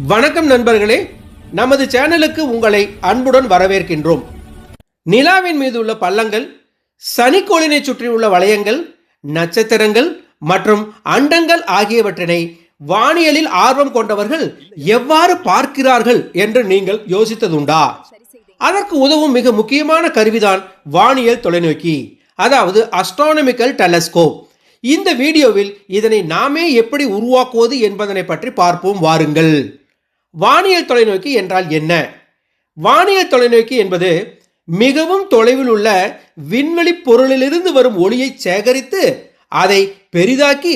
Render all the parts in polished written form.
வணக்கம் நண்பர்களே, நமது சேனலுக்கு உங்களை அன்புடன் வரவேற்கின்றோம். நிலாவின் மீது உள்ள பள்ளங்கள், சனிக்கோளினை சுற்றியுள்ள வளையங்கள், நட்சத்திரங்கள் மற்றும் அண்டங்கள் ஆகியவற்றினை வானியலில் ஆர்வம் கொண்டவர்கள் எவ்வாறு பார்க்கிறார்கள் என்று நீங்கள் யோசித்ததுண்டா? அதற்கு உதவும் மிக முக்கியமான கருவிதான் வானியல் தொலைநோக்கி, அதாவது அஸ்ட்ரானமிக்கல் டெலஸ்கோப். இந்த வீடியோவில் இதனை நாமே எப்படி உருவாக்குவது என்பதனை பற்றி பார்ப்போம் வாருங்கள். வானியல் தொலைநோக்கி என்றால் என்ன? வானியல் தொலைநோக்கி என்பது மிகவும் தொலைவில் உள்ள விண்வெளி பொருளிலிருந்து வரும் ஒளியை சேகரித்து அதை பெரிதாக்கி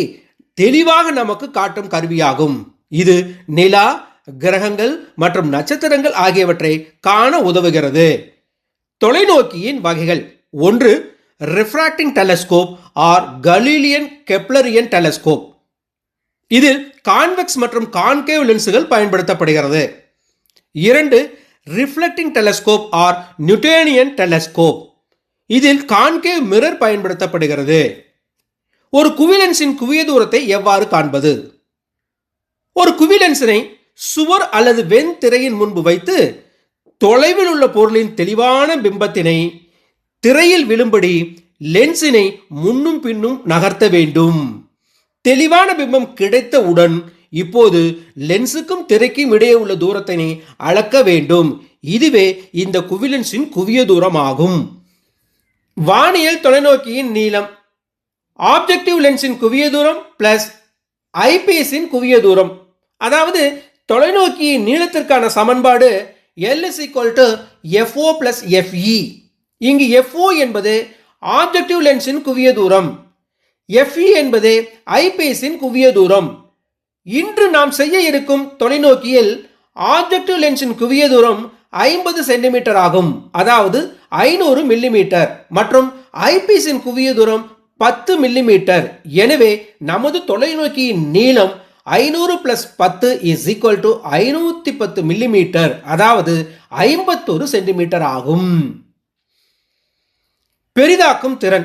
தெளிவாக நமக்கு காட்டும் கருவியாகும். இது நிலா, கிரகங்கள் மற்றும் நட்சத்திரங்கள் ஆகியவற்றை காண உதவுகிறது. தொலைநோக்கியின் வகைகள்: 1. Refracting telescope or Galilean Keplerian telescope. இதில் கான்வெக்ஸ் மற்றும் கான்கேவ் லென்சுகள் பயன்படுத்தப்படுகிறது. 2. Reflecting telescope or Newtonian telescope. இதில் கான்கேவ் மிரர் பயன்படுத்தப்படுகிறது. ஒரு குவிலென்ஸின் குவிய தூரத்தை எவ்வாறு காண்பது? ஒரு குவிலென்ஸினை சுவர் அல்லது வெண் திரையின் முன்பு வைத்து தொலைவில் உள்ள பொருளின் தெளிவான பிம்பத்தினை திரையில் விழும்படி லென்ஸினை முன்னும் பின்னும் நகர்த்த வேண்டும். தெளிவான பிம்பம் கிடைத்தவுடன் இப்போது லென்ஸுக்கும் திரைக்கும் இடையே உள்ள தூரத்தினை அளக்க வேண்டும். இதுவே இந்த குவிலென்ஸின் குவிய தூரம் ஆகும். வானியல் தொலைநோக்கியின் நீளம் ஆப்ஜெக்டிவ் லென்ஸின் குவிய தூரம் பிளஸ் ஐபீஸின் குவிய தூரம். அதாவது தொலைநோக்கியின் நீளத்திற்கான சமன்பாடு L = FO + FE. இங்கு FO என்பது ஆப்ஜெக்டிவ் லென்ஸின் குவிய தூரம், FE என்பது ஐபீஸின் குவிய தூரம். இன்று நாம் செய்ய இருக்கும் தொலைநோக்கியில் ஆப்ஜெக்டிவ் லென்ஸின் குவிய தூரம் 50 சென்டிமீட்டர் ஆகும், அதாவது 500 மில்லிமீட்டர், மற்றும் ஐபீஸின் குவிய தூரம் 10 மில்லிமீட்டர். எனவே நமது தொலைநோக்கியின் நீளம் 500 + 10 = 510 மில்லிமீட்டர், அதாவது 51 சென்டிமீட்டர் ஆகும். பெரிதாக்கும் திறன்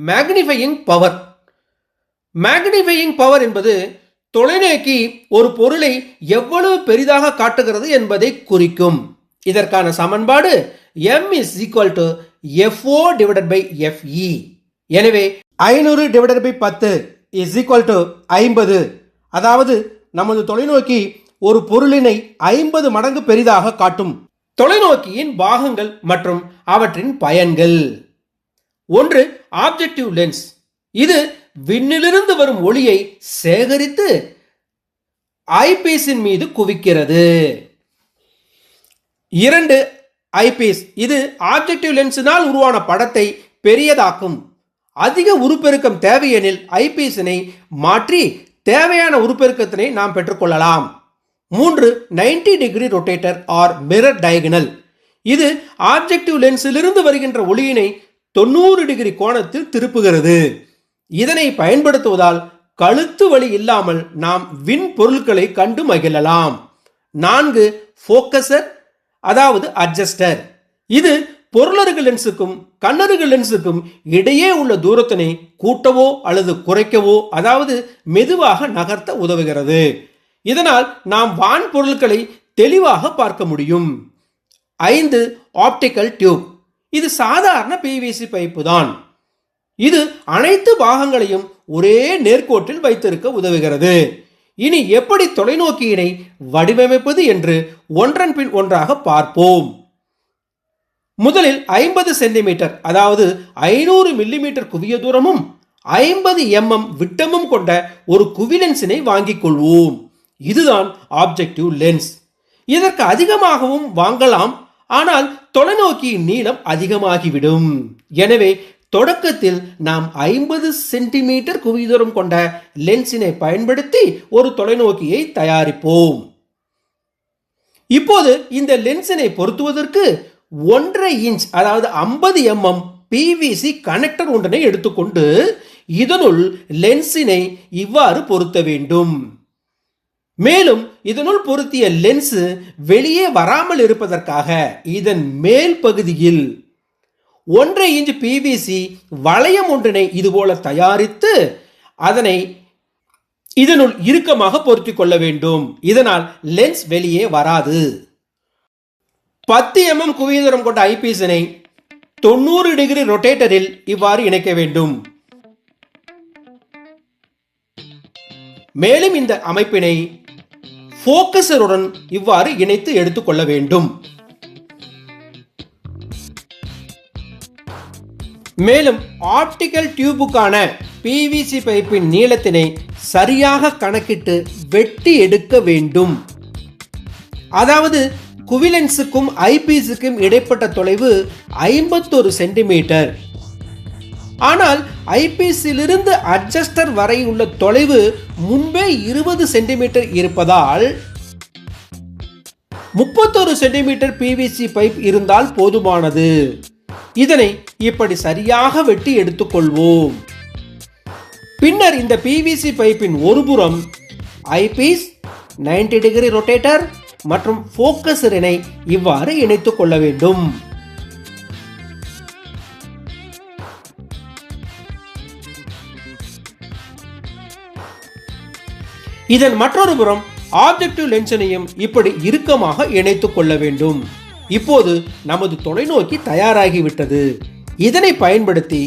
மேக்னிஃபையிங் பவர். மேக்னிஃபையிங் பவர் என்பது தொலைநோக்கி ஒரு பொருளை எவ்வளவு பெரிதாக காட்டுகிறது என்பதை குறிக்கும். இதற்கான சமன்பாடு M = FO/FE. எனவே 500/10 = 50. அதாவது நமது தொலைநோக்கி ஒரு பொருளினை 50 மடங்கு பெரிதாக காட்டும். தொலைநோக்கியின் பாகங்கள் மற்றும் அவற்றின் பயன்கள். 1. Objective lens. இது விண்ணிலிருந்து வரும் ஒளியை சேகரித்து ஐபீஸின் மீது குவிக்கிறது. 2. ஐபீஸ். இது ஆப்ஜெக்டிவ் லென்ஸினால் உருவான படத்தை பெரியதாக்கும். அதிக உருப்பெருக்கம் தேவையெனில் ஐபீஸினை மாற்றி தேவையான உருப்பெருக்கத்தினை நாம் பெற்றுக்கொள்ளலாம். 3. 90 degree rotator or mirror diagonal. இது ஆப்ஜெக்டிவ் லென்ஸிலிருந்து வருகின்ற ஒளியினை 90 டிகிரி கோணத்தில் திருப்புகிறது. இதனை பயன்படுத்துவதால் கழுத்து வலி இல்லாமல் நாம் விண் பொருட்களை கண்டு மகிழலாம். 4. ஃபோக்கஸர், அதாவது அட்ஜஸ்டர். இது பொருளருகு லென்ஸுக்கும் கண்ணருகு லென்ஸுக்கும் இடையே உள்ள தூரத்தினை கூட்டவோ அல்லது குறைக்கவோ, அதாவது மெதுவாக நகர்த்த உதவுகிறது. இதனால் நாம் வான் பொருட்களை தெளிவாக பார்க்க முடியும். 5. Optical tube. இது சாதாரண PVC பைப்பு தான். இது அனைத்து பாகங்களையும் ஒரே நேர்கோட்டில் வைத்திருக்க உதவுகிறது. இனி எப்படி தொலைநோக்கியினை வடிவமைப்பது என்று ஒன்றன் பின் ஒன்றாக பார்ப்போம். முதலில் 50 சென்டிமீட்டர், அதாவது 500 மில்லிமீட்டர் குவிய தூரமும் 50 mm விட்டமும் கொண்ட ஒரு குவிலென்ஸினை வாங்கிக் கொள்வோம். இதுதான் ஆப்ஜெக்டிவ் லென்ஸ். இதற்கு அதிகமாகவும் வாங்கலாம், ஆனால் தொலைநோக்கியின் நீளம் அதிகமாகிவிடும். எனவே தொடக்கத்தில் நாம் 50 சென்டிமீட்டர் குவிதூரம் கொண்ட லென்ஸினை பயன்படுத்தி ஒரு தொலைநோக்கியை தயாரிப்போம். இப்போது இந்த லென்ஸினை பொருத்துவதற்கு 1.5 இன்ச், அதாவது 50 mm PVC கனெக்டர் ஒன்றினை எடுத்துக்கொண்டு இதனுள் லென்ஸினை இவ்வாறு பொருத்த வேண்டும். மேலும் இதனுள் பொருத்திய லென்ஸ் வெளியே வராமல் இருப்பதற்காக இதன் மேல் பகுதியில் 1.5 இன்ச் PVC வளையம் ஒன்றினை இதுபோல தயாரித்து அதனை இதனுள் இறுக்கமாக பொருத்திக் கொள்ள வேண்டும். இதனால் லென்ஸ் வெளியே வராது. 10 mm குவியதூரம் கொண்ட ஐபீஸினை 90 டிகிரி ரொட்டேட்டரில் இவ்வாறு இணைக்க வேண்டும். மேலும் இந்த அமைப்பினை போக்கஸருடன் இவ்வாறு இணைத்து எடுத்துக்கொள்ள வேண்டும். மேலும் ஆப்டிகல் டியூபுக்கான பிவிசி பைப்பின் நீளத்தினை சரியாக கணக்கிட்டு வெட்டி எடுக்க வேண்டும். அதாவது குவிலென்ஸுக்கும் ஐபீஸுக்கும் இடைப்பட்ட தொலைவு 51 சென்டிமீட்டர். ஆனால் ஐபீஸிலிருந்து அட்ஜஸ்டர் வரை உள்ள தொலைவு முன்பே 20 சென்டிமீட்டர் இருப்பதால் 31 சென்டிமீட்டர் பிவிசி பைப் இருந்தால் போதுமானது. இதனை இப்படி சரியாக வெட்டி எடுத்துக்கொள்வோம். பின்னர் இந்த பிவிசி பைப்பின் ஒருபுறம் ஐபீஸ், 90 டிகிரி ரொட்டேட்டர் மற்றும் போக்கஸரினை இவ்வாறு இணைத்துக் கொள்ள வேண்டும். இதன் மற்றொரு புறம் ஆப்ஜெக்டிவ் லென்ஸினையும் இப்படி இறுக்கமாக இணைத்துக் கொள்ள வேண்டும். இப்போது நமது தொலைநோக்கி தயாராகிவிட்டது. இதனை பயன்படுத்தி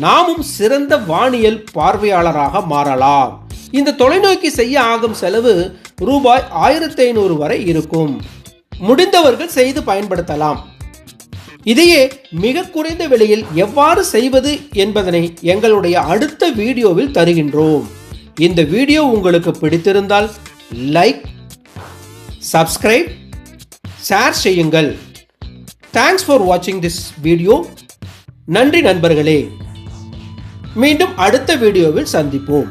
நாமும் சிறந்த வானியல் பார்வையாளராக மாறலாம். இந்த தொலைநோக்கி செய்ய ஆகும் செலவு ரூபாய் 1500 வரை இருக்கும். முடிந்தவர்கள் செய்து பயன்படுத்தலாம். இதையே மிக குறைந்த விலையில் எவ்வாறு செய்வது என்பதனை எங்களுடைய அடுத்த வீடியோவில் தருகின்றோம். இந்த வீடியோ உங்களுக்கு பிடித்திருந்தால் லைக், சப்ஸ்கிரைப், ஷேர் செய்யுங்கள். தேங்க்ஸ் ஃபார் வாட்சிங் திஸ் வீடியோ. நன்றி நண்பர்களே. மீண்டும் அடுத்த வீடியோவில் சந்திப்போம்.